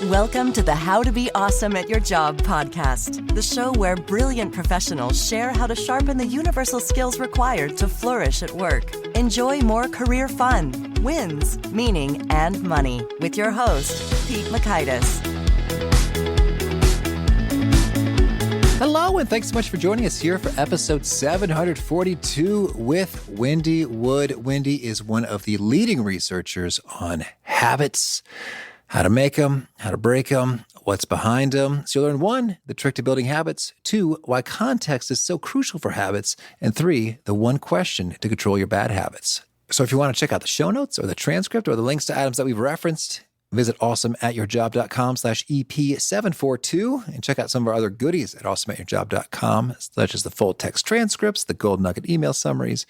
Welcome to the How to Be Awesome at Your Job podcast, the show where brilliant professionals share how to sharpen the universal skills required to flourish at work. Enjoy more career fun, wins, meaning, and money with your host, Pete Makaitis. Hello, and thanks so much for joining us here for episode 742 with Wendy Wood. Wendy is one of the leading researchers on habits, how to make them, how to break them, what's behind them. So you'll learn 1, the trick to building habits, 2, why context is so crucial for habits, and 3, the one question to control your bad habits. So if you want to check out the show notes or the transcript or the links to items that we've referenced, visit awesomeatyourjob.com/EP742 and check out some of our other goodies at awesomeatyourjob.com, such as the full text transcripts, the gold nugget email summaries,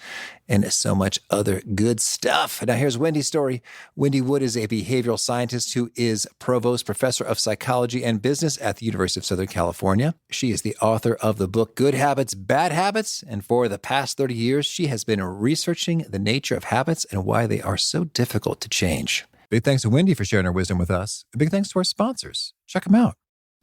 and so much other good stuff. Now here's Wendy's story. Wendy Wood is a behavioral scientist who is Provost Professor of Psychology and Business at the University of Southern California. She is the author of the book Good Habits, Bad Habits, and for the past 30 years, she has been researching the nature of habits and why they are so difficult to change. Big thanks to Wendy for sharing her wisdom with us. Big thanks to our sponsors. Check them out.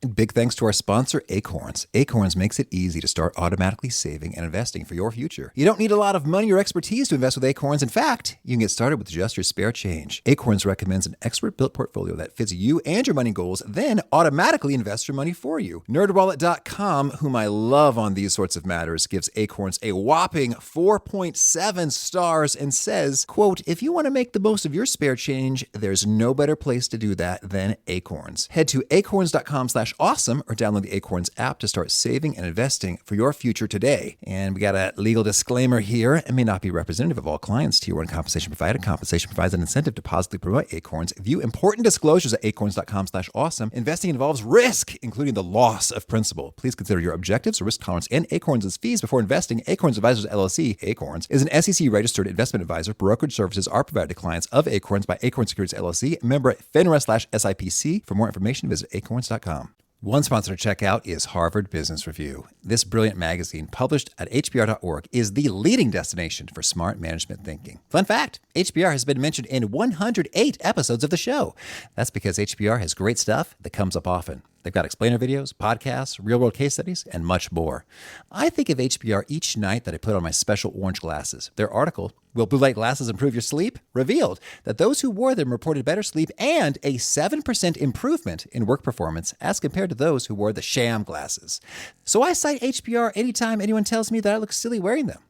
And big thanks to our sponsor, Acorns. Acorns makes it easy to start automatically saving and investing for your future. You don't need a lot of money or expertise to invest with Acorns. In fact, you can get started with just your spare change. Acorns recommends an expert-built portfolio that fits you and your money goals, then automatically invests your money for you. NerdWallet.com, whom I love on these sorts of matters, gives Acorns a whopping 4.7 stars and says, quote, if you want to make the most of your spare change, there's no better place to do that than Acorns. Head to acorns.com/awesome or download the Acorns app to start saving and investing for your future today. And we got a legal disclaimer here. It may not be representative of all clients. Tier 1 compensation provided. Compensation provides an incentive to positively promote Acorns. View important disclosures at acorns.com/awesome. Investing involves risk, including the loss of principal. Please consider your objectives, risk tolerance, and Acorns' fees before investing. Acorns Advisors LLC, Acorns, is an SEC-registered investment advisor. Brokerage services are provided to clients of Acorns by Acorns Securities LLC, member FINRA/SIPC. For more information, visit acorns.com. One sponsor to check out is Harvard Business Review. This brilliant magazine, published at hbr.org, is the leading destination for smart management thinking. Fun fact, HBR has been mentioned in 108 episodes of the show. That's because HBR has great stuff that comes up often. They've got explainer videos, podcasts, real-world case studies, and much more. I think of HBR each night that I put on my special orange glasses. Their article, Will Blue Light Glasses Improve Your Sleep?, revealed that those who wore them reported better sleep and a 7% improvement in work performance as compared to those who wore the sham glasses. So I cite HBR anytime anyone tells me that I look silly wearing them.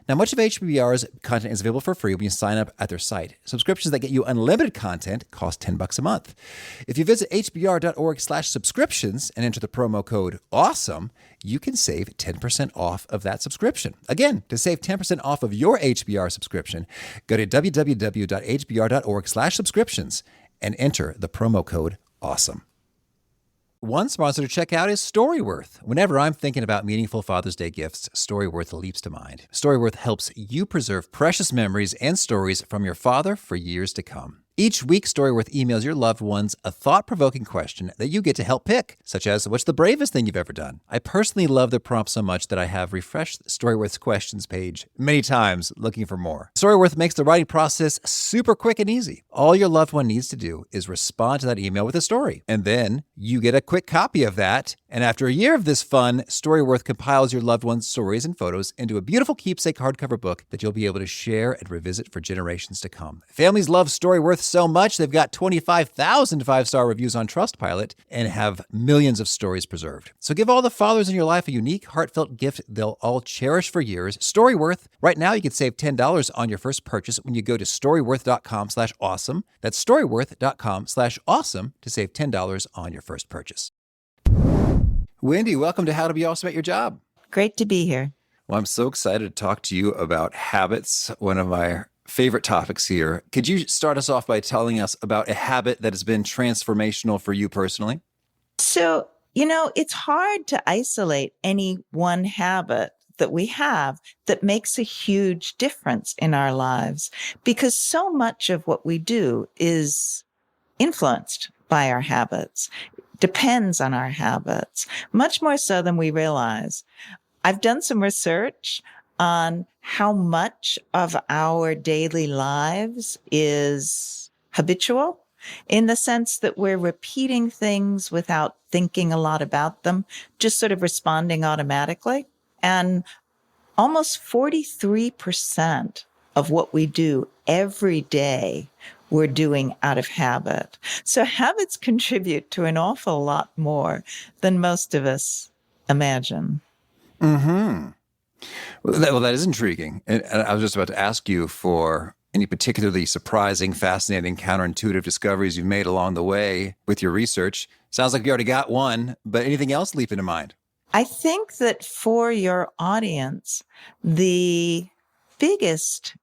Now, much of HBR's content is available for free when you sign up at their site. Subscriptions that get you unlimited content cost $10 a month. If you visit hbr.org/subscriptions and enter the promo code AWESOME, you can save 10% off of that subscription. Again, to save 10% off of your HBR subscription, go to www.hbr.org/subscriptions and enter the promo code AWESOME. One sponsor to check out is Storyworth. Whenever I'm thinking about meaningful Father's Day gifts, Storyworth leaps to mind. Storyworth helps you preserve precious memories and stories from your father for years to come. Each week, Storyworth emails your loved ones a thought-provoking question that you get to help pick, such as, what's the bravest thing you've ever done? I personally love the prompt so much that I have refreshed Storyworth's questions page many times looking for more. Storyworth makes the writing process super quick and easy. All your loved one needs to do is respond to that email with a story, and then you get a quick copy of that. And after a year of this fun, Storyworth compiles your loved one's stories and photos into a beautiful keepsake hardcover book that you'll be able to share and revisit for generations to come. Families love Storyworth so much, they've got 25,000 five-star reviews on Trustpilot and have millions of stories preserved. So give all the fathers in your life a unique, heartfelt gift they'll all cherish for years. Storyworth. Right now, you can save $10 on your first purchase when you go to storyworth.com/awesome. That's storyworth.com/awesome to save $10 on your first purchase. Wendy, welcome to How to Be Awesome at Your Job. Great to be here. Well, I'm so excited to talk to you about habits, one of my favorite topics here. Could you start us off by telling us about a habit that has been transformational for you personally? So, it's hard to isolate any one habit that we have that makes a huge difference in our lives because so much of what we do is influenced by our habits, depends on our habits, much more so than we realize. I've done some research on how much of our daily lives is habitual in the sense that we're repeating things without thinking a lot about them, just sort of responding automatically. And almost 43% of what we do every day, we're doing out of habit. So habits contribute to an awful lot more than most of us imagine. Mm-hmm. Well, that is intriguing. And I was just about to ask you for any particularly surprising, fascinating, counterintuitive discoveries you've made along the way with your research. Sounds like you already got one, but anything else leap into mind? I think that for your audience, the biggest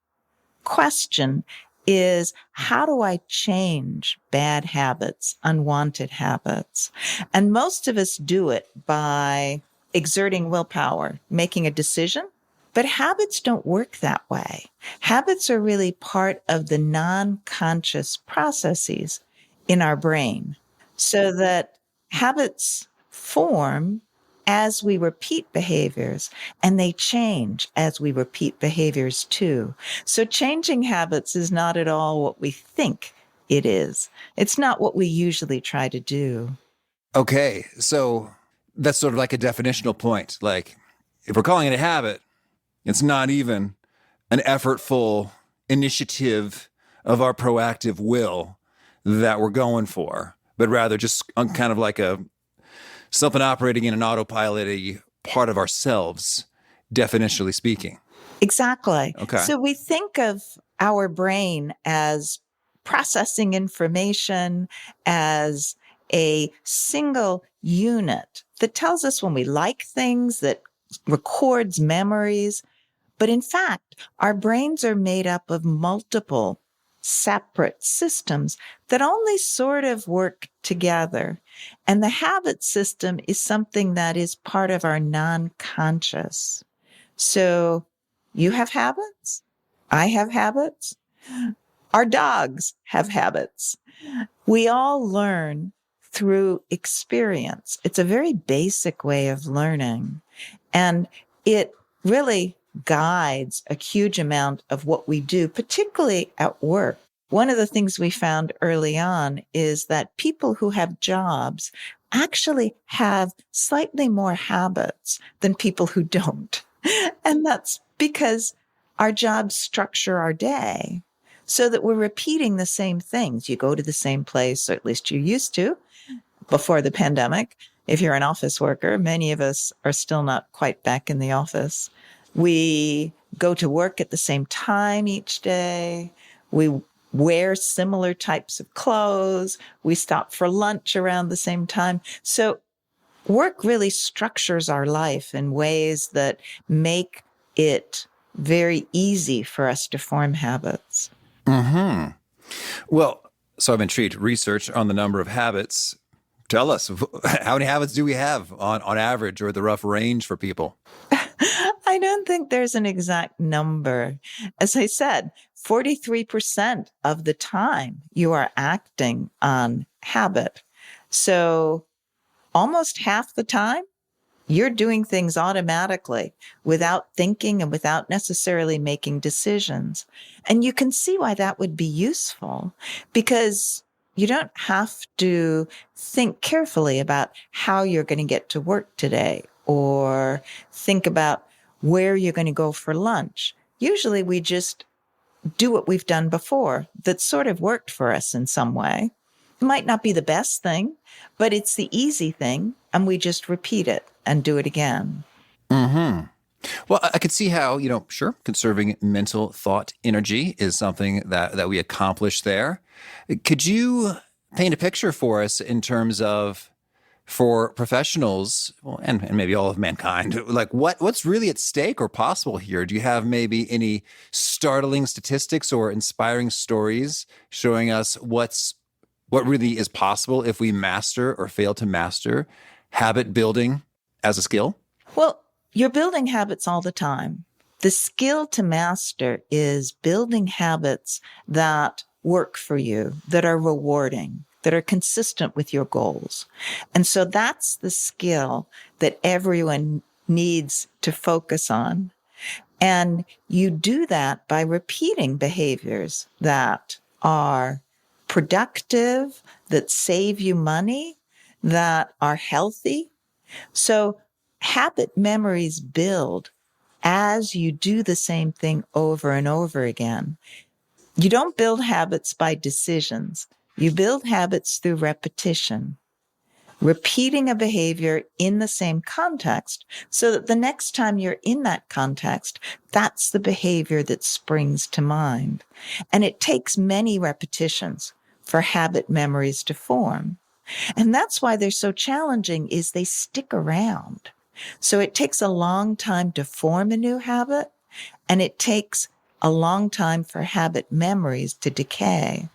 question is, how do I change bad habits, unwanted habits? And most of us do it by exerting willpower, making a decision. But habits don't work that way. Habits are really part of the non-conscious processes in our brain, so that habits form as we repeat behaviors, and they change as we repeat behaviors too. So changing habits is not at all what we think it is. It's not what we usually try to do. Okay, so that's sort of like a definitional point. Like, if we're calling it a habit, it's not even an effortful initiative of our proactive will that we're going for, but rather just kind of like something operating in an autopilot part of ourselves, definitionally speaking. Exactly. Okay. So we think of our brain as processing information, as a single unit that tells us when we like things, that records memories. But in fact, our brains are made up of multiple separate systems that only sort of work together. And the habit system is something that is part of our non-conscious. So you have habits. I have habits. Our dogs have habits. We all learn through experience. It's a very basic way of learning. And it really guides a huge amount of what we do, particularly at work. One of the things we found early on is that people who have jobs actually have slightly more habits than people who don't. And that's because our jobs structure our day so that we're repeating the same things. You go to the same place, or at least you used to before the pandemic. If you're an office worker, many of us are still not quite back in the office. We go to work at the same time each day. We wear similar types of clothes. We stop for lunch around the same time. So work really structures our life in ways that make it very easy for us to form habits. Mm-hmm. Well, so I'm intrigued. Research on the number of habits. Tell us, how many habits do we have on average, or the rough range for people? I don't think there's an exact number. As I said, 43% of the time you are acting on habit. So almost half the time you're doing things automatically without thinking and without necessarily making decisions. And you can see why that would be useful, because you don't have to think carefully about how you're going to get to work today, or think about where you're going to go for lunch. Usually we just do what we've done before that sort of worked for us in some way. It might not be the best thing, but it's the easy thing, and we just repeat it and do it again. Mm-hmm. Well, I could see how, sure, conserving mental thought energy is something that we accomplish there. Could you paint a picture for us in terms of, for professionals, well, and maybe all of mankind, like what's really at stake or possible here? Do you have maybe any startling statistics or inspiring stories showing us what really is possible if we master or fail to master habit building as a skill? Well, you're building habits all the time. The skill to master is building habits that work for you, that are rewarding, that are consistent with your goals. And so that's the skill that everyone needs to focus on. And you do that by repeating behaviors that are productive, that save you money, that are healthy. So habit memories build as you do the same thing over and over again. You don't build habits by decisions. You build habits through repetition, repeating a behavior in the same context so that the next time you're in that context, that's the behavior that springs to mind. And it takes many repetitions for habit memories to form. And that's why they're so challenging is they stick around. So it takes a long time to form a new habit, and it takes a long time for habit memories to decay.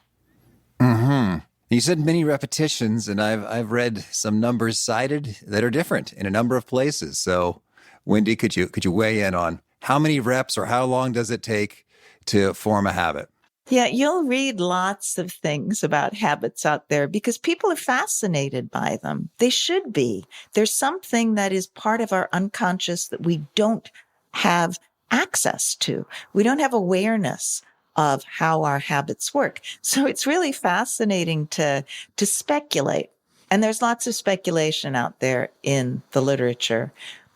Hmm. You said many repetitions, and I've read some numbers cited that are different in a number of places. So, Wendy, could you weigh in on how many reps or how long does it take to form a habit? Yeah, you'll read lots of things about habits out there because people are fascinated by them. They should be. There's something that is part of our unconscious that we don't have access to. We don't have awareness of how our habits work. So it's really fascinating to speculate. And there's lots of speculation out there in the literature.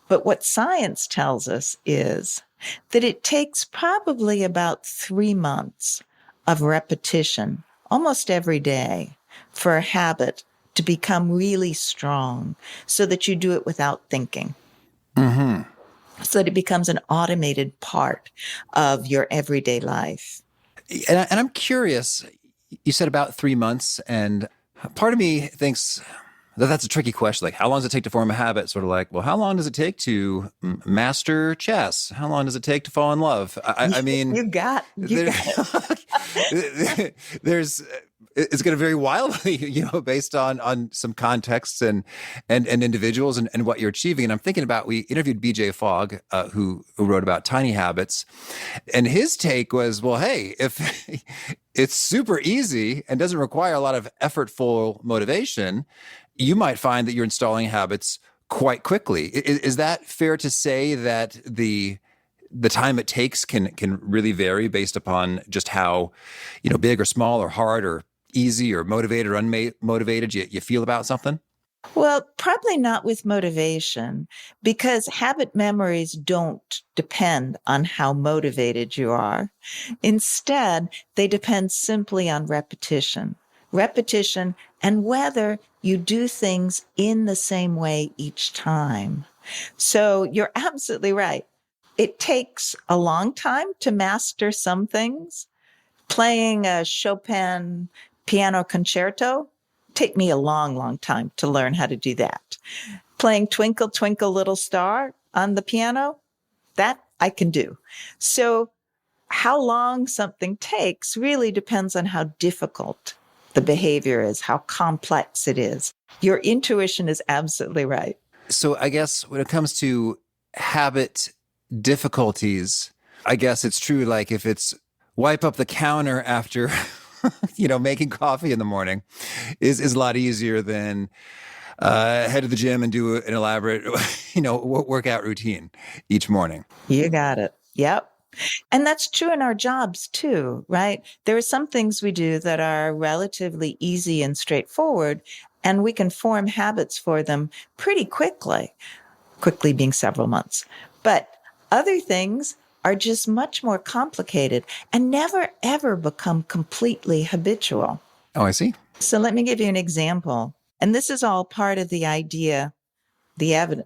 But what science tells us is that it takes probably about 3 months of repetition almost every day for a habit to become really strong so that you do it without thinking. Hmm. So that it becomes an automated part of your everyday life. And I'm curious, you said about 3 months, and part of me thinks that that's a tricky question. Like, how long does it take to form a habit? Sort of like, well, how long does it take to master chess? How long does it take to fall in love? I mean, You there, got it. there's it's going to vary wildly, based on some contexts and individuals and what you're achieving. And I'm thinking about, we interviewed BJ Fogg, who wrote about tiny habits, and his take was, well, hey, if it's super easy and doesn't require a lot of effortful motivation, you might find that you're installing habits quite quickly. Is that fair to say that the time it takes can really vary based upon just how, big or small or hard or easy or motivated or unmotivated you feel about something? Well, probably not with motivation because habit memories don't depend on how motivated you are. Instead, they depend simply on repetition and whether you do things in the same way each time. So you're absolutely right. It takes a long time to master some things. Playing a Chopin piano concerto take me a long, long time to learn how to do that. Playing Twinkle, Twinkle, Little Star on the piano, that I can do. So how long something takes really depends on how difficult the behavior is, how complex it is. Your intuition is absolutely right. So I guess when it comes to habit difficulties, I guess it's true. Like if it's wipe up the counter after, making coffee in the morning is a lot easier than head to the gym and do an elaborate, workout routine each morning. You got it. Yep. And that's true in our jobs too, right? There are some things we do that are relatively easy and straightforward, and we can form habits for them pretty quickly being several months. But other things are just much more complicated and never ever become completely habitual. Oh, I see. So let me give you an example. And this is all part of the idea,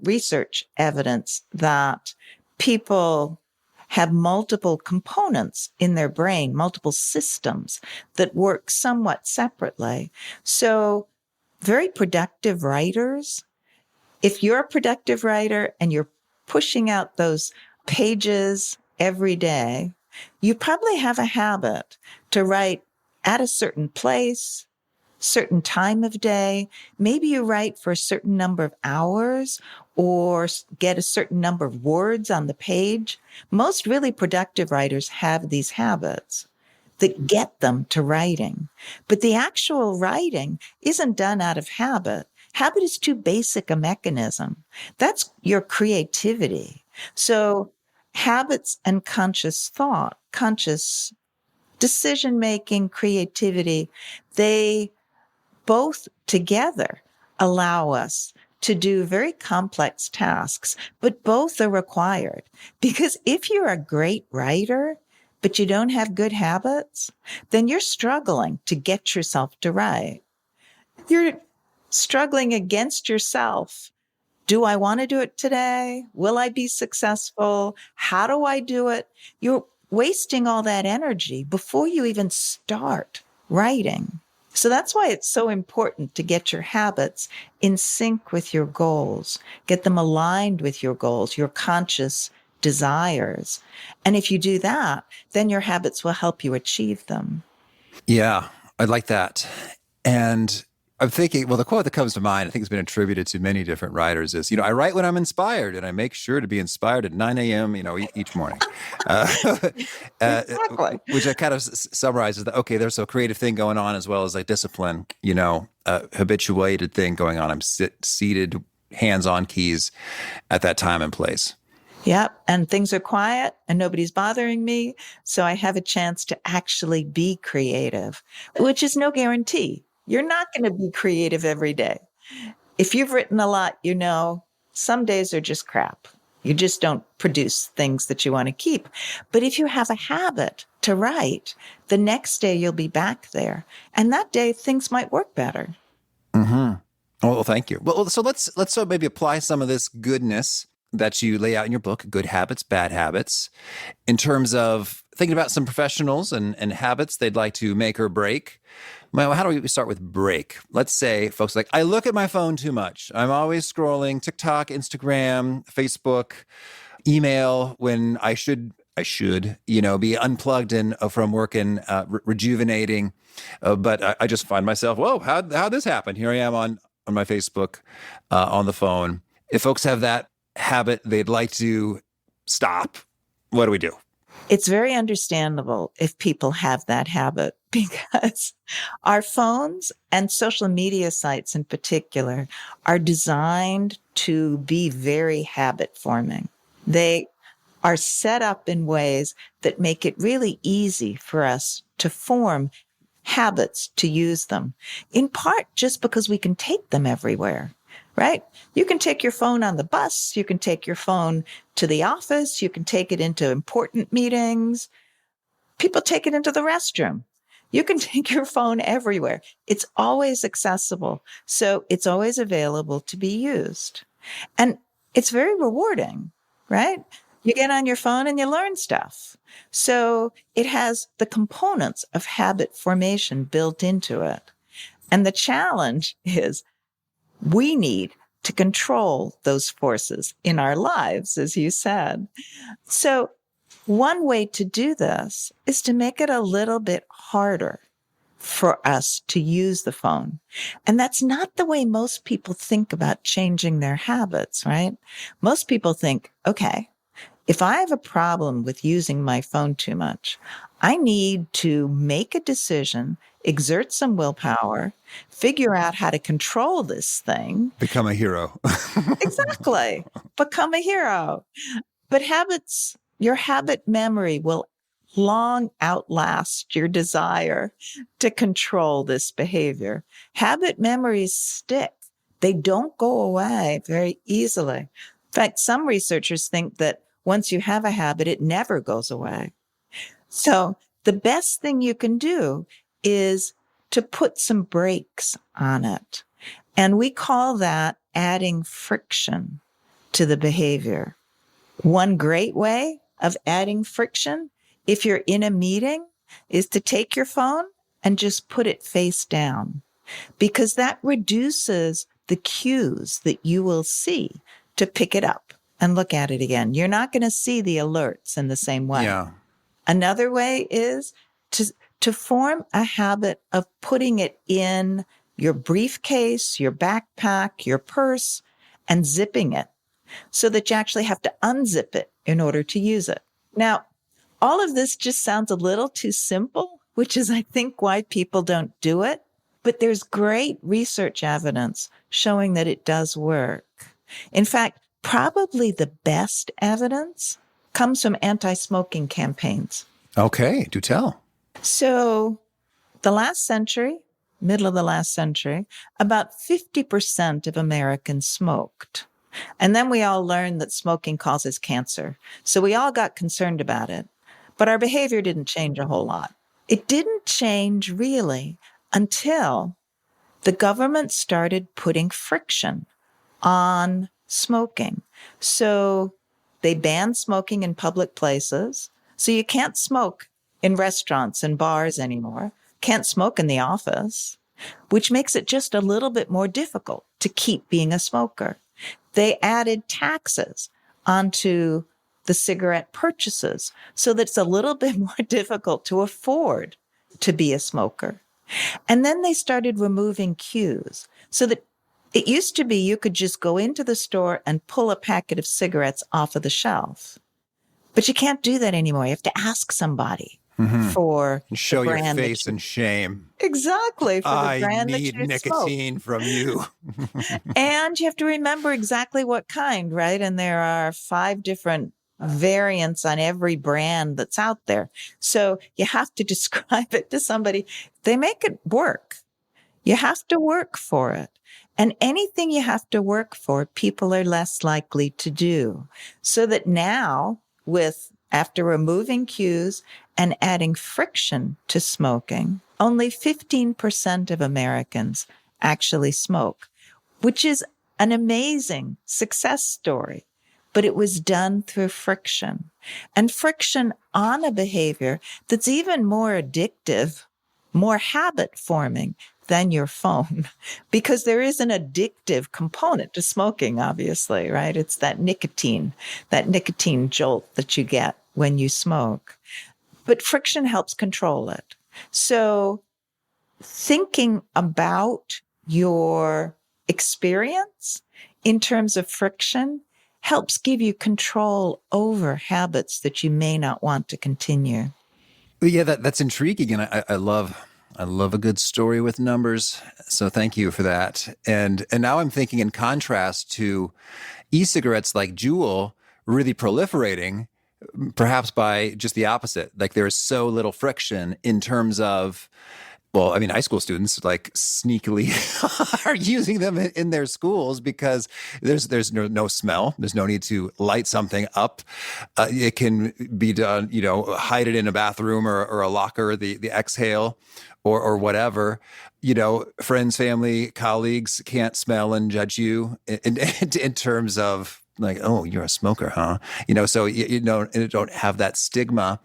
research evidence that people have multiple components in their brain, multiple systems that work somewhat separately. So very productive writers, if you're a productive writer and you're pushing out those pages every day, you probably have a habit to write at a certain place, certain time of day. Maybe you write for a certain number of hours or get a certain number of words on the page. Most really productive writers have these habits that get them to writing. But the actual writing isn't done out of habit. Habit is too basic a mechanism. That's your creativity. So habits and conscious thought, conscious decision-making, creativity, They both together allow us to do very complex tasks, but both are required. Because if you're a great writer, but you don't have good habits, then you're struggling to get yourself to write. You're struggling against yourself. Do I want to do it today? Will I be successful? How do I do it? You're wasting all that energy before you even start writing. So that's why it's so important to get your habits in sync with your goals, get them aligned with your goals, your conscious desires. And if you do that, then your habits will help you achieve them. Yeah, I like that. And I'm thinking, well, the quote that comes to mind, I think has been attributed to many different writers is, I write when I'm inspired and I make sure to be inspired at 9 a.m., each morning. Exactly. Which I kind of summarizes that, okay, there's a creative thing going on as well as like discipline, habituated thing going on. I'm seated, hands on keys at that time and place. Yep. And things are quiet and nobody's bothering me. So I have a chance to actually be creative, which is no guarantee. You're not going to be creative every day. If you've written a lot, some days are just crap. You just don't produce things that you want to keep. But if you have a habit to write, the next day you'll be back there. And that day things might work better. Mm-hmm. Well, thank you. Well, so let's maybe apply some of this goodness that you lay out in your book, Good Habits, Bad Habits, in terms of thinking about some professionals and habits they'd like to make or break. Well, how do we start with break? Let's say folks are like, I look at my phone too much. I'm always scrolling TikTok, Instagram, Facebook, email when I should, be unplugged and from work and rejuvenating. But I just find myself, whoa, how'd this happen? Here I am on my Facebook, on the phone. If folks have that habit they'd like to stop, what do we do? It's very understandable if people have that habit because our phones and social media sites in particular are designed to be very habit forming. They are set up in ways that make it really easy for us to form habits to use them, in part just because we can take them everywhere. Right? You can take your phone on the bus. You can take your phone to the office. You can take it into important meetings. People take it into the restroom. You can take your phone everywhere. It's always accessible. So it's always available to be used. And it's very rewarding, right? You get on your phone and you learn stuff. So it has the components of habit formation built into it. And the challenge is we need to control those forces in our lives, as you said. So one way to do this is to make it a little bit harder for us to use the phone. And that's not the way most people think about changing their habits, right? Most people think, okay, if I have a problem with using my phone too much, I need to make a decision, exert some willpower, figure out how to control this thing. Become a hero. Exactly. Become a hero. But your habit memory will long outlast your desire to control this behavior. Habit memories stick. They don't go away very easily. In fact, some researchers think that once you have a habit, it never goes away. So the best thing you can do is to put some brakes on it. And we call that adding friction to the behavior. One great way of adding friction, if you're in a meeting, is to take your phone and just put it face down, because that reduces the cues that you will see to pick it up and look at it again. You're not going to see the alerts in the same way. Yeah. Another way is to form a habit of putting it in your briefcase, your backpack, your purse, and zipping it so that you actually have to unzip it in order to use it. Now, all of this just sounds a little too simple, which is, I think, why people don't do it. But there's great research evidence showing that it does work. In fact, probably the best evidence comes from anti-smoking campaigns. Okay, do tell. So the last century, middle of the last century, about 50% of Americans smoked. And then we all learned that smoking causes cancer. So we all got concerned about it. But our behavior didn't change a whole lot. It didn't change really until the government started putting friction on smoking. So they banned smoking in public places. So you can't smoke in restaurants and bars anymore, can't smoke in the office, which makes it just a little bit more difficult to keep being a smoker. They added taxes onto the cigarette purchases so that it's a little bit more difficult to afford to be a smoker. And then they started removing queues so that it used to be you could just go into the store and pull a packet of cigarettes off of the shelf. But you can't do that anymore. You have to ask somebody for And show the your brand face in shame. Exactly, for the brand I that you need nicotine from you. And you have to remember exactly what kind, right? And there are 5 different variants on every brand that's out there. So you have to describe it to somebody. They make it work. You have to work for it. And anything you have to work for, people are less likely to do. So that now, after removing queues and adding friction to smoking, only 15% of Americans actually smoke, which is an amazing success story. But it was done through friction, and friction on a behavior that's even more addictive, more habit forming than your phone, because there is an addictive component to smoking, obviously, right? It's that nicotine jolt that you get when you smoke. But friction helps control it. So thinking about your experience in terms of friction helps give you control over habits that you may not want to continue. Yeah, that's intriguing. And I love a good story with numbers. So thank you for that. And now I'm thinking in contrast to e-cigarettes like Juul really proliferating, perhaps by just the opposite. Like there's so little friction in terms of, well, I mean, high school students like sneakily are using them in their schools because there's no smell. There's no need to light something up. It can be done, hide it in a bathroom or a locker, the exhale or whatever. Friends, family, colleagues can't smell and judge you in terms of like, oh, you're a smoker, huh? So you don't have that stigma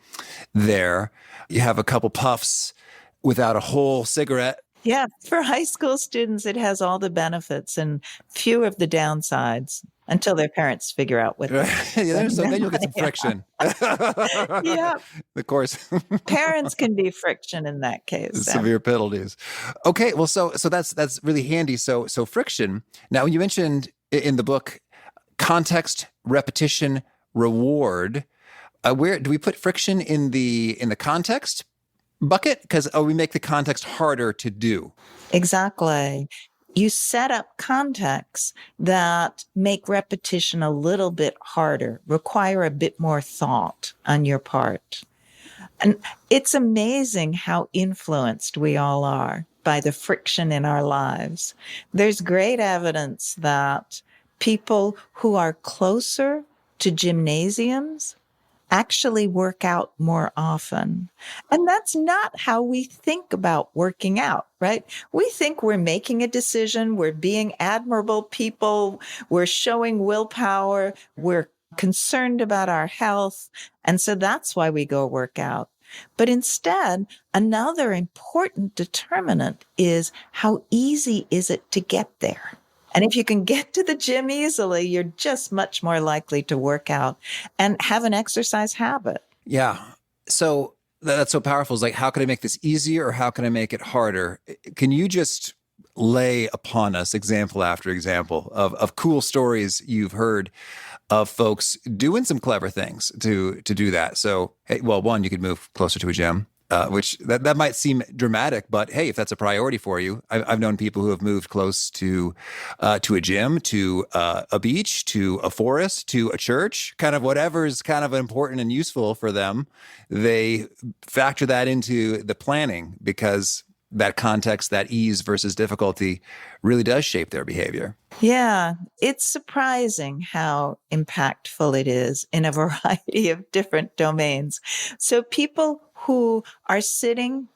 there. You have a couple puffs without a whole cigarette. Yeah, for high school students, it has all the benefits and few of the downsides until their parents figure out what. So then you'll get some friction. Yeah, Of course. Parents can be friction in that case. Severe penalties. Okay, well, so that's really handy. So friction. Now, you mentioned in the book context, repetition, reward. Where do we put friction in the context bucket? Because we make the context harder to do. Exactly. You set up contexts that make repetition a little bit harder, require a bit more thought on your part. And it's amazing how influenced we all are by the friction in our lives. There's great evidence that people who are closer to gymnasiums actually work out more often. And that's not how we think about working out, right? We think we're making a decision, we're being admirable people, we're showing willpower, we're concerned about our health. And so that's why we go work out. But instead, another important determinant is how easy is it to get there? And if you can get to the gym easily, you're just much more likely to work out and have an exercise habit. Yeah. So that's so powerful. It's like, how can I make this easier or how can I make it harder? Can you just lay upon us example after example of cool stories you've heard of folks doing some clever things to do that? So, hey, well, one, you could move closer to a gym. Which that might seem dramatic, but hey, if that's a priority for you, I've known people who have moved close to a gym, to a beach, to a forest, to a church, kind of whatever is kind of important and useful for them. They factor that into the planning because that context, that ease versus difficulty really does shape their behavior. Yeah, it's surprising how impactful it is in a variety of different domains. So people who are sitting,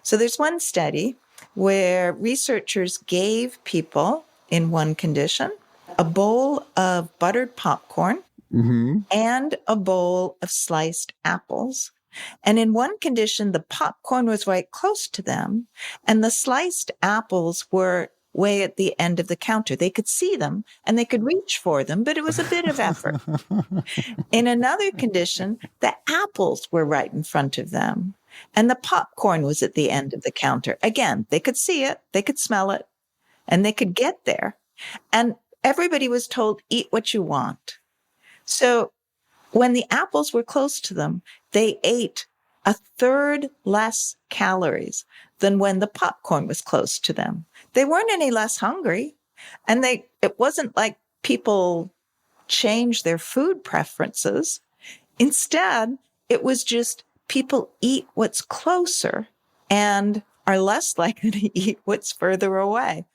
so there's one study where researchers gave people in one condition a bowl of buttered popcorn and a bowl of sliced apples. And in one condition, the popcorn was right close to them, and the sliced apples were way at the end of the counter. They could see them and they could reach for them, but it was a bit of effort. In another condition, the apples were right in front of them, and the popcorn was at the end of the counter. Again, they could see it, they could smell it, and they could get there. And everybody was told, eat what you want. So when the apples were close to them, they ate a third less calories than when the popcorn was close to them. They weren't any less hungry. And it wasn't like people changed their food preferences. Instead, it was just people eat what's closer and are less likely to eat what's further away.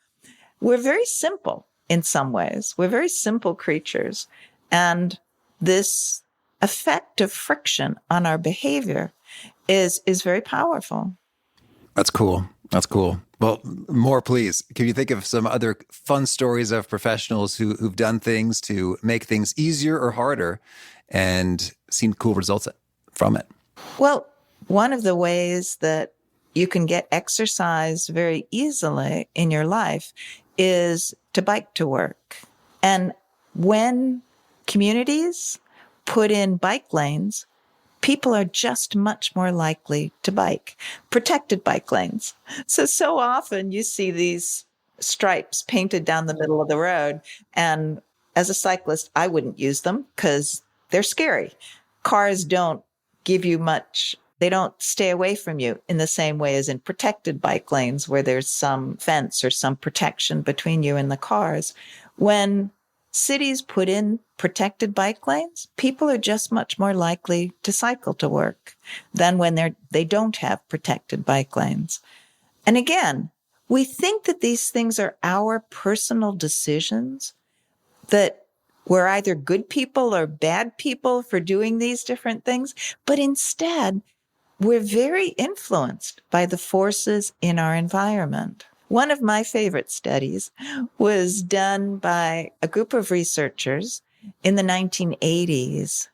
We're very simple in some ways. We're very simple creatures. And this effect of friction on our behavior is very powerful. That's cool. That's cool. Well, more, please. Can you think of some other fun stories of professionals who've done things to make things easier or harder and seen cool results from it? Well, one of the ways that you can get exercise very easily in your life is to bike to work. And when communities put in bike lanes, people are just much more likely to bike. Protected bike lanes. So often you see these stripes painted down the middle of the road. And as a cyclist, I wouldn't use them because they're scary. Cars don't give you much. They don't stay away from you in the same way as in protected bike lanes where there's some fence or some protection between you and the cars. When cities put in protected bike lanes, people are just much more likely to cycle to work than when they don't have protected bike lanes. And again, we think that these things are our personal decisions, that we're either good people or bad people for doing these different things, but instead, we're very influenced by the forces in our environment. One of my favorite studies was done by a group of researchers in the 1980s,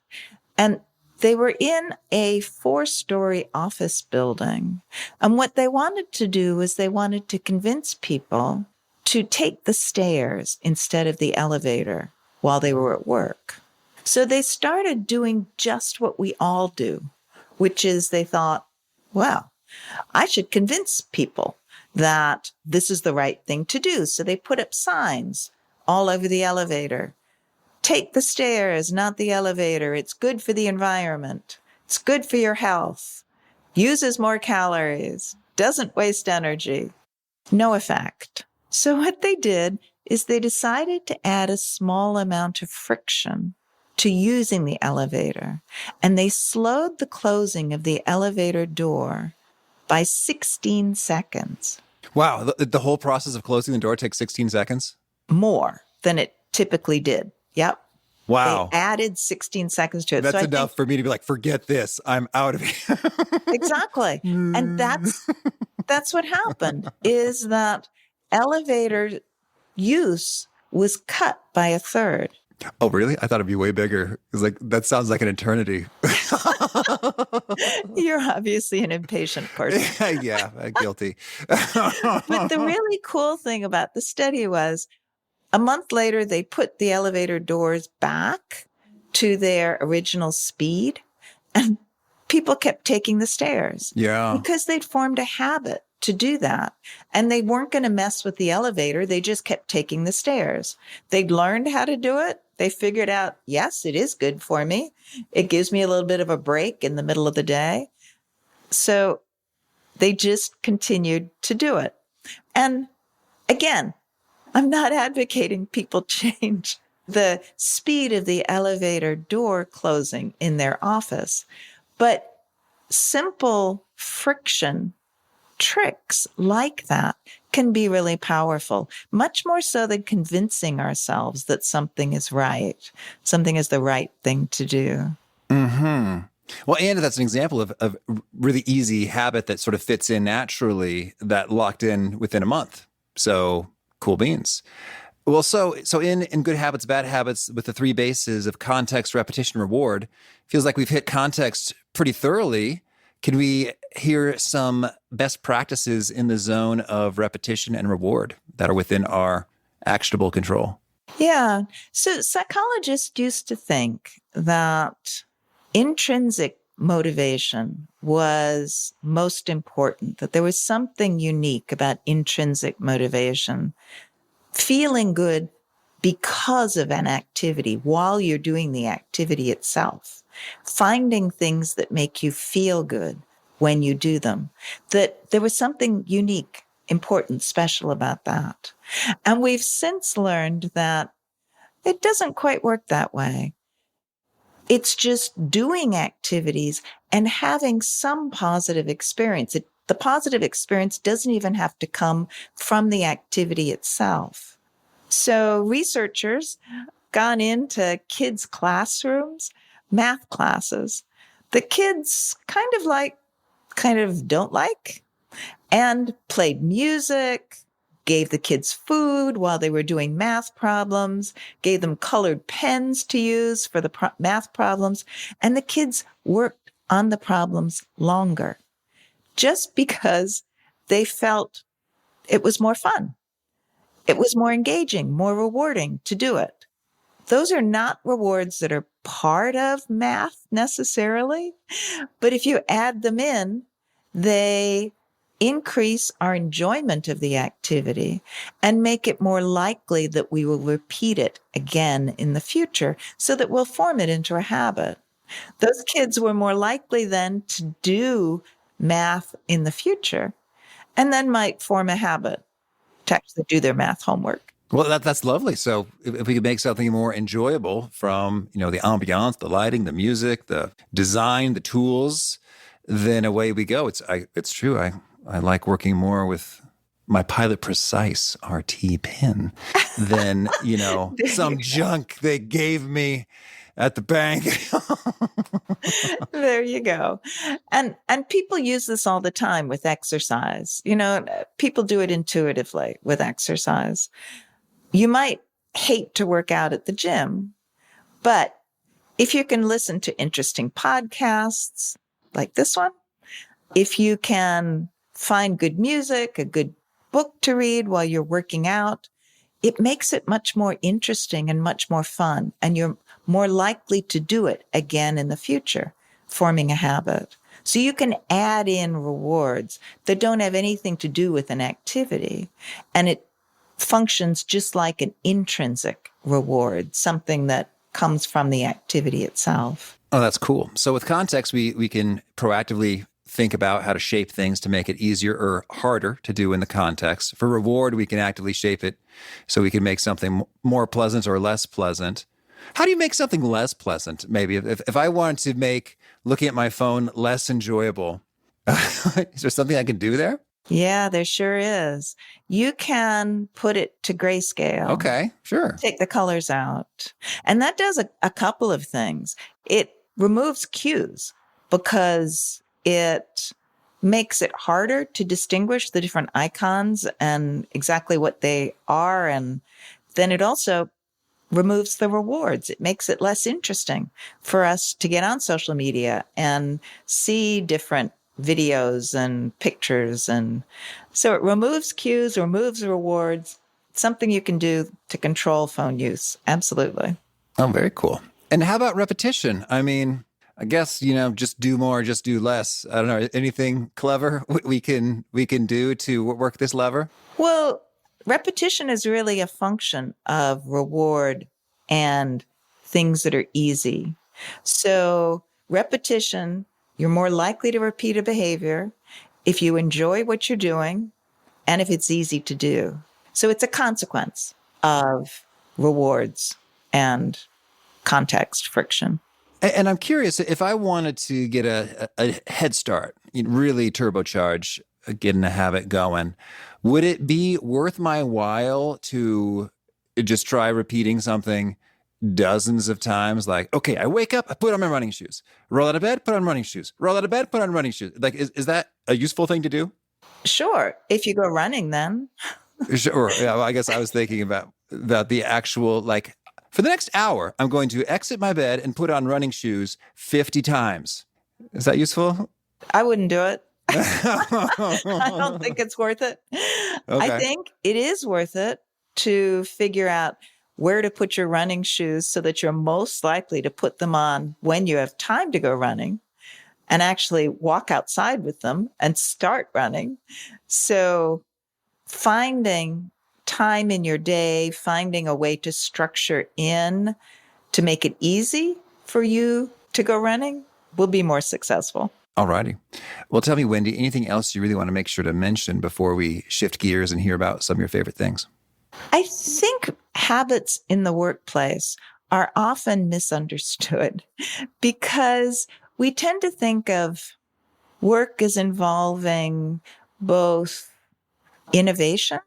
and they were in a 4-story office building. And what they wanted to do was they wanted to convince people to take the stairs instead of the elevator while they were at work. So they started doing just what we all do, which is they thought, well, I should convince people that this is the right thing to do. So they put up signs all over the elevator. Take the stairs, not the elevator. It's good for the environment. It's good for your health. Uses more calories. Doesn't waste energy. No effect. So what they did is they decided to add a small amount of friction to using the elevator. And they slowed the closing of the elevator door by 16 seconds. Wow. The whole process of closing the door takes 16 seconds? More than it typically did. Yep. Wow. They added 16 seconds to it. That's enough for me to be like, forget this. I'm out of here. Exactly. And that's what happened, is that elevator use was cut by a third. Oh, really? I thought it'd be way bigger. It's like, that sounds like an eternity. You're obviously an impatient person. Yeah, guilty. But the really cool thing about the study was a month later, they put the elevator doors back to their original speed, and people kept taking the stairs. Yeah. Because they'd formed a habit to do that. And they weren't going to mess with the elevator. They just kept taking the stairs. They'd learned how to do it. They figured out, yes, it is good for me. It gives me a little bit of a break in the middle of the day. So they just continued to do it. And again, I'm not advocating people change the speed of the elevator door closing in their office, but simple friction tricks like that can be really powerful, much more so than convincing ourselves that something is right, something is the right thing to do. Mm-hmm. Well, and that's an example of really easy habit that sort of fits in naturally that locked in within a month. So cool beans. Well, so in good habits, bad habits, with the three bases of context, repetition, reward, feels like we've hit context pretty thoroughly. Can we hear some best practices in the zone of repetition and reward that are within our actionable control? Yeah. So psychologists used to think that intrinsic motivation was most important, that there was something unique about intrinsic motivation. Feeling good because of an activity while you're doing the activity itself, finding things that make you feel good when you do them, that there was something unique, important, special about that. And we've since learned that it doesn't quite work that way. It's just doing activities and having some positive experience. The positive experience doesn't even have to come from the activity itself. So researchers gone into kids' classrooms, math classes. The kids kind of don't like, and played music, gave the kids food while they were doing math problems, gave them colored pens to use for the math problems, and the kids worked on the problems longer just because they felt it was more fun. It was more engaging, more rewarding to do it. Those are not rewards that are part of math necessarily, but if you add them in, they increase our enjoyment of the activity and make it more likely that we will repeat it again in the future so that we'll form it into a habit. Those kids were more likely then to do math in the future and then might form a habit to actually do their math homework. Well, that's lovely. So if we could make something more enjoyable from, the ambiance, the lighting, the music, the design, the tools, then away we go. It's true. I like working more with my Pilot Precise RT pen than, some junk they gave me at the bank. There you go. And people use this all the time with exercise. People do it intuitively with exercise. You might hate to work out at the gym, but if you can listen to interesting podcasts like this one, if you can find good music, a good book to read while you're working out, it makes it much more interesting and much more fun. And you're more likely to do it again in the future, forming a habit. So you can add in rewards that don't have anything to do with an activity. And it functions just like an intrinsic reward, something that comes from the activity itself. Oh, that's cool. So with context, we can proactively think about how to shape things to make it easier or harder to do in the context. For reward, we can actively shape it so we can make something more pleasant or less pleasant. How do you make something less pleasant? Maybe if I wanted to make looking at my phone less enjoyable, is there something I can do there? Yeah, there sure is. You can put it to grayscale. Okay, sure. Take the colors out. And that does a couple of things. It removes cues because it makes it harder to distinguish the different icons and exactly what they are. And then it also removes the rewards. It makes it less interesting for us to get on social media and see different videos and pictures. And so it removes cues, removes rewards, something you can do to control phone use. Absolutely. Oh, very cool. And how about repetition? I mean, I guess, just do more, just do less. I don't know. Anything clever we can do to work this lever? Well, repetition is really a function of reward and things that are easy. So repetition, you're more likely to repeat a behavior if you enjoy what you're doing and if it's easy to do. So it's a consequence of rewards and context friction. And I'm curious, if I wanted to get a head start, really turbocharge getting a habit going. Would it be worth my while to just try repeating something dozens of times? Like, okay, I wake up, I put on my running shoes, roll out of bed, put on running shoes, roll out of bed, put on running shoes. Like, is that a useful thing to do? Sure. If you go running, then. Sure. Yeah, well, I guess I was thinking about the actual, like, for the next hour, I'm going to exit my bed and put on running shoes 50 times. Is that useful? I wouldn't do it. I don't think it's worth it. I Okay. think it is worth it to figure out where to put your running shoes so that you're most likely to put them on when you have time to go running and actually walk outside with them and start running. So finding time in your day, finding a way to structure in to make it easy for you to go running will be more successful. All righty. Well, tell me, Wendy, anything else you really want to make sure to mention before we shift gears and hear about some of your favorite things? I think habits in the workplace are often misunderstood because we tend to think of work as involving both innovation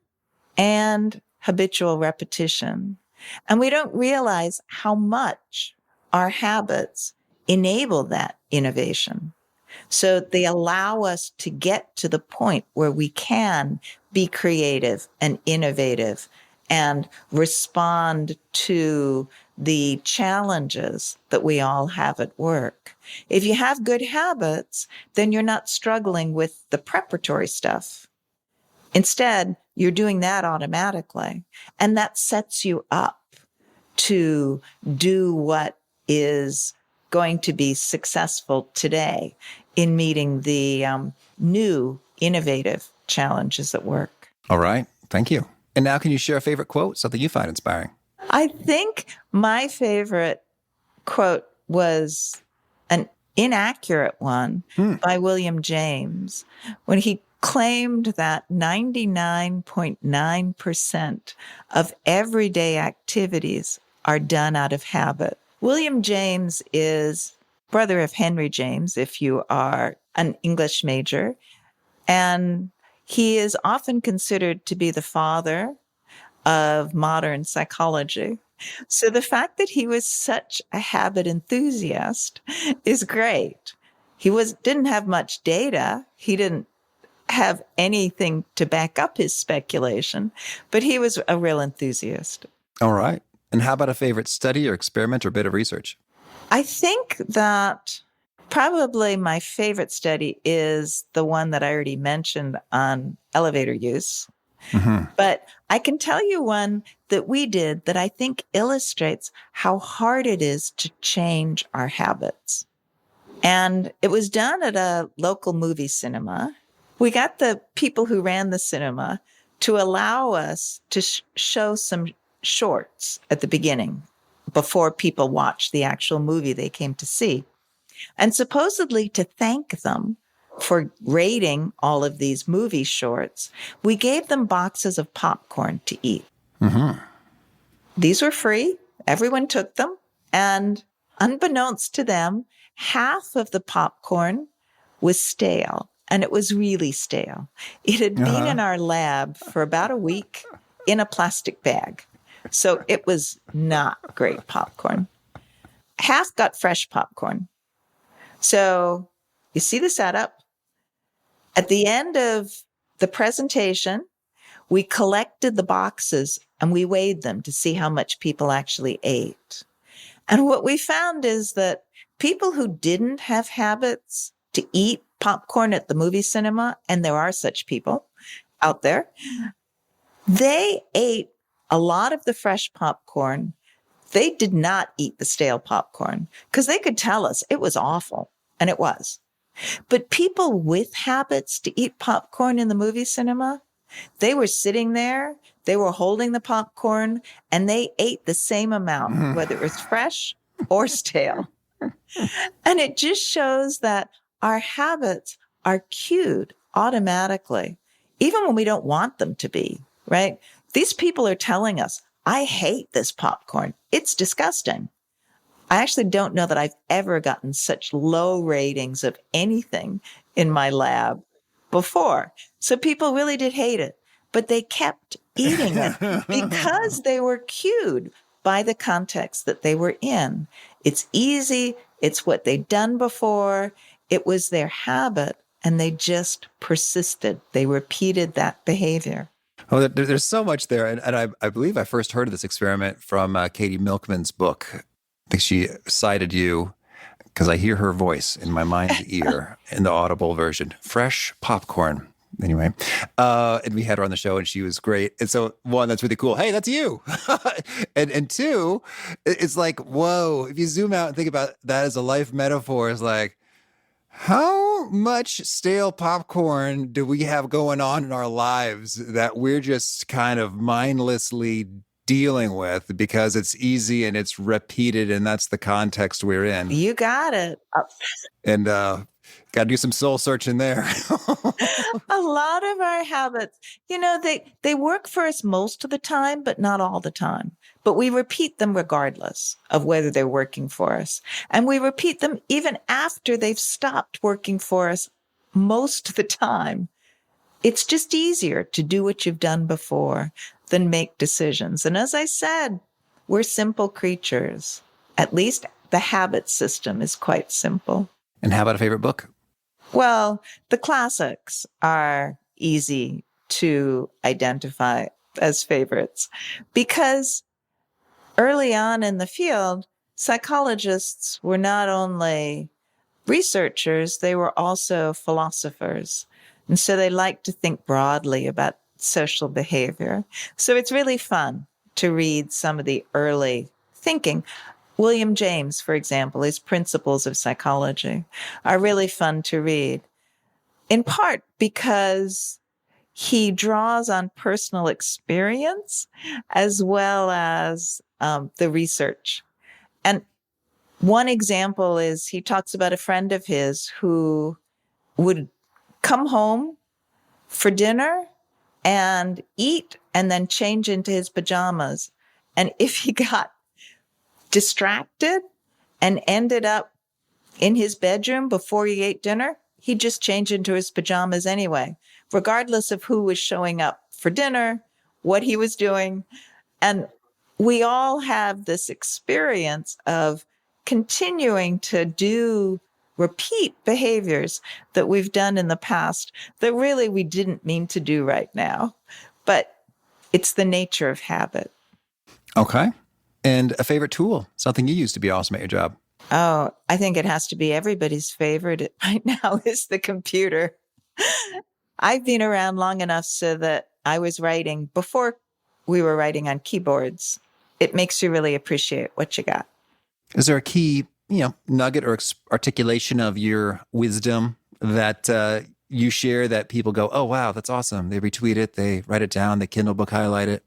and habitual repetition. And we don't realize how much our habits enable that innovation. So they allow us to get to the point where we can be creative and innovative and respond to the challenges that we all have at work. If you have good habits, then you're not struggling with the preparatory stuff. Instead, you're doing that automatically, and that sets you up to do what is going to be successful today in meeting the new innovative challenges at work. All right. Thank you. And now can you share a favorite quote, something you find inspiring? I think my favorite quote was an inaccurate one by William James when he claimed that 99.9% of everyday activities are done out of habit. William James is brother of Henry James, if you are an English major, and he is often considered to be the father of modern psychology. So the fact that he was such a habit enthusiast is great. He didn't have much data. He didn't have anything to back up his speculation, but he was a real enthusiast. All right. And how about a favorite study or experiment or bit of research? I think that probably my favorite study is the one that I already mentioned on elevator use. But I can tell you one that we did that I think illustrates how hard it is to change our habits. And it was done at a local movie cinema. We got the people who ran the cinema to allow us to show some shorts at the beginning before people watched the actual movie they came to see. And supposedly to thank them for rating all of these movie shorts, we gave them boxes of popcorn to eat. These were free. Everyone took them. And unbeknownst to them, half of the popcorn was stale. And it was really stale. It had been in our lab for about a week in a plastic bag. So it was not great popcorn. Half got fresh popcorn. So you see the setup. At the end of the presentation, we collected the boxes and we weighed them to see how much people actually ate. And what we found is that people who didn't have habits to eat popcorn at the movie cinema, and there are such people out there, they ate a lot of the fresh popcorn. They did not eat the stale popcorn because they could tell us it was awful, and it was. But people with habits to eat popcorn in the movie cinema, they were sitting there, they were holding the popcorn, and they ate the same amount, whether it was fresh or stale. And it just shows that our habits are cued automatically, even when we don't want them to be, right? These people are telling us, I hate this popcorn. It's disgusting. I actually don't know that I've ever gotten such low ratings of anything in my lab before. So people really did hate it, but they kept eating it because they were cued by the context that they were in. It's easy. It's what they'd done before. It was their habit, and they just persisted. They repeated that behavior. Oh, there's so much there. And I believe I first heard of this experiment from Katie Milkman's book. I think she cited you because I hear her voice in my mind's ear in the Audible version. Fresh popcorn. Anyway, and we had her on the show and she was great. And so one, that's really cool. Hey, that's you. and two, it's like, whoa, if you zoom out and think about that as a life metaphor, it's like, how much stale popcorn do we have going on in our lives that we're just kind of mindlessly dealing with because it's easy and it's repeated and that's the context we're in? You got it. And got to do some soul searching there. A lot of our habits, they work for us most of the time, but not all the time. But we repeat them regardless of whether they're working for us. And we repeat them even after they've stopped working for us most of the time. It's just easier to do what you've done before than make decisions. And as I said, we're simple creatures. At least the habit system is quite simple. And how about a favorite book? Well, the classics are easy to identify as favorites because early on in the field, psychologists were not only researchers, they were also philosophers. And so they like to think broadly about social behavior. So it's really fun to read some of the early thinking. William James, for example, his Principles of Psychology are really fun to read, in part because he draws on personal experience as well as the research. And one example is he talks about a friend of his who would come home for dinner and eat and then change into his pajamas. And if he got distracted and ended up in his bedroom before he ate dinner, he'd just change into his pajamas anyway, regardless of who was showing up for dinner, what he was doing. And we all have this experience of continuing to repeat behaviors that we've done in the past that really we didn't mean to do right now. But it's the nature of habit. Okay. And a favorite tool, something you use to be awesome at your job? Oh, I think it has to be everybody's favorite right now is the computer. I've been around long enough so that I was writing before we were writing on keyboards. It makes you really appreciate what you got. Is there a key, nugget or articulation of your wisdom that you share that people go, oh, wow, that's awesome. They retweet it, they write it down, they Kindle book highlight it.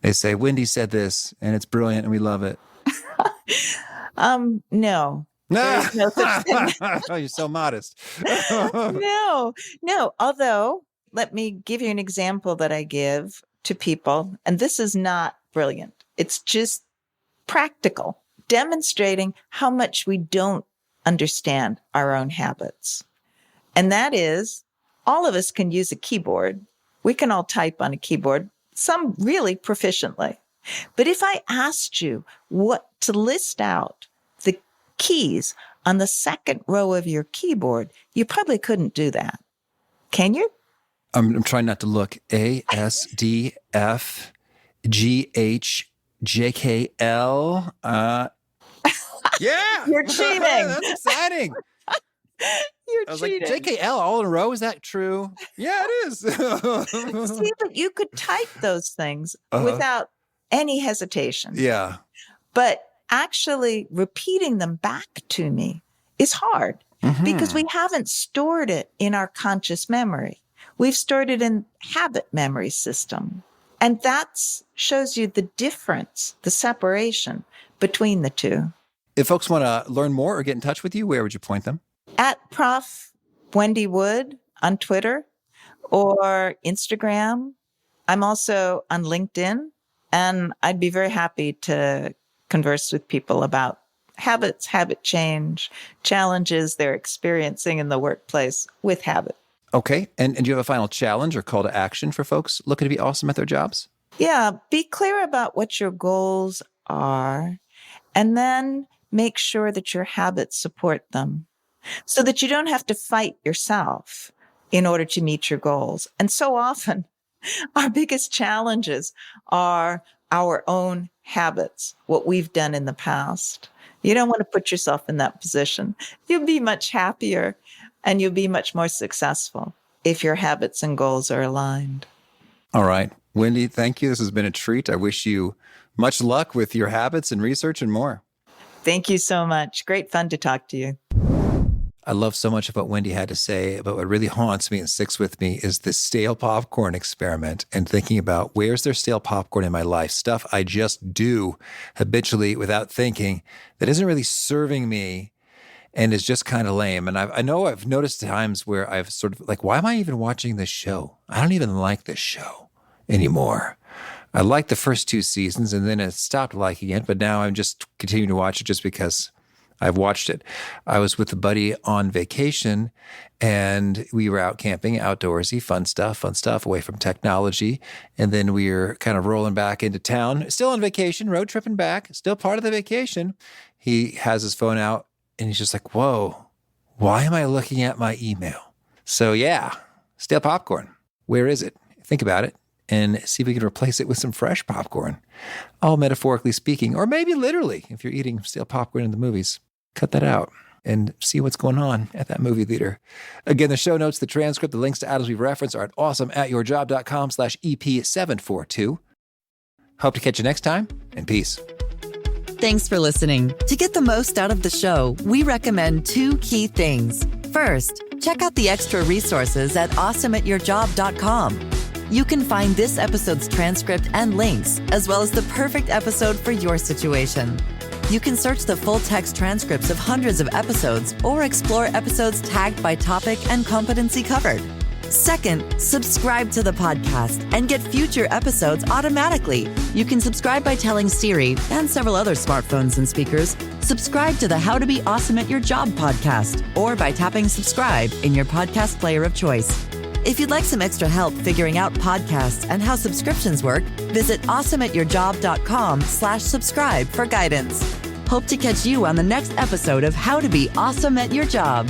They say, Wendy said this and it's brilliant and we love it. No. There's no such thing. Oh, you're so modest. No. Although, let me give you an example that I give to people. And this is not brilliant. It's just practical, demonstrating how much we don't understand our own habits. And that is, all of us can use a keyboard. We can all type on a keyboard, some really proficiently. But if I asked you to list out the keys on the second row of your keyboard, you probably couldn't do that. Can you? I'm trying not to look. A, S, D, F, G, H, J, K, L. Yeah. You're cheating. That's exciting. You're I was cheating. like, JKL all in a row? Is that true? Yeah, it is. See, but you could type those things without any hesitation. Yeah. But actually repeating them back to me is hard because we haven't stored it in our conscious memory. We've stored it in habit memory system. And that shows you the difference, the separation between the two. If folks want to learn more or get in touch with you, where would you point them? At Prof. Wendy Wood on Twitter or Instagram. I'm also on LinkedIn, and I'd be very happy to converse with people about habits, habit change, challenges they're experiencing in the workplace with habit. Okay. And do you have a final challenge or call to action for folks looking to be awesome at their jobs? Yeah, be clear about what your goals are, and then make sure that your habits support them so that you don't have to fight yourself in order to meet your goals. And so often, our biggest challenges are our own habits, what we've done in the past. You don't want to put yourself in that position. You'll be much happier and you'll be much more successful if your habits and goals are aligned. All right. Wendy, thank you. This has been a treat. I wish you much luck with your habits and research and more. Thank you so much. Great fun to talk to you. I love so much of what Wendy had to say, but what really haunts me and sticks with me is this stale popcorn experiment and thinking about where's there stale popcorn in my life, stuff I just do habitually without thinking that isn't really serving me and is just kind of lame. And I know I've noticed times where I've sort of like, why am I even watching this show? I don't even like this show anymore. I liked the first 2 seasons and then I stopped liking it, but now I'm just continuing to watch it just because I've watched it. I was with a buddy on vacation and we were out camping, outdoorsy, fun stuff, away from technology. And then we were kind of rolling back into town, still on vacation, road tripping back, still part of the vacation. He has his phone out and he's just like, whoa, why am I looking at my email? So yeah, stale popcorn. Where is it? Think about it and see if we can replace it with some fresh popcorn. All metaphorically speaking, or maybe literally if you're eating stale popcorn in the movies. Cut that out and see what's going on at that movie theater. Again, the show notes, the transcript, the links to items we reference are at awesomeatyourjob.com/EP742. Hope to catch you next time, and peace. Thanks for listening. To get the most out of the show, we recommend 2 key things. First, check out the extra resources at awesomeatyourjob.com. You can find this episode's transcript and links, as well as the perfect episode for your situation. You can search the full-text transcripts of hundreds of episodes or explore episodes tagged by topic and competency covered. Second, subscribe to the podcast and get future episodes automatically. You can subscribe by telling Siri and several other smartphones and speakers, subscribe to the How to Be Awesome at Your Job podcast, or by tapping subscribe in your podcast player of choice. If you'd like some extra help figuring out podcasts and how subscriptions work, visit awesomeatyourjob.com/subscribe for guidance. Hope to catch you on the next episode of How to Be Awesome at Your Job.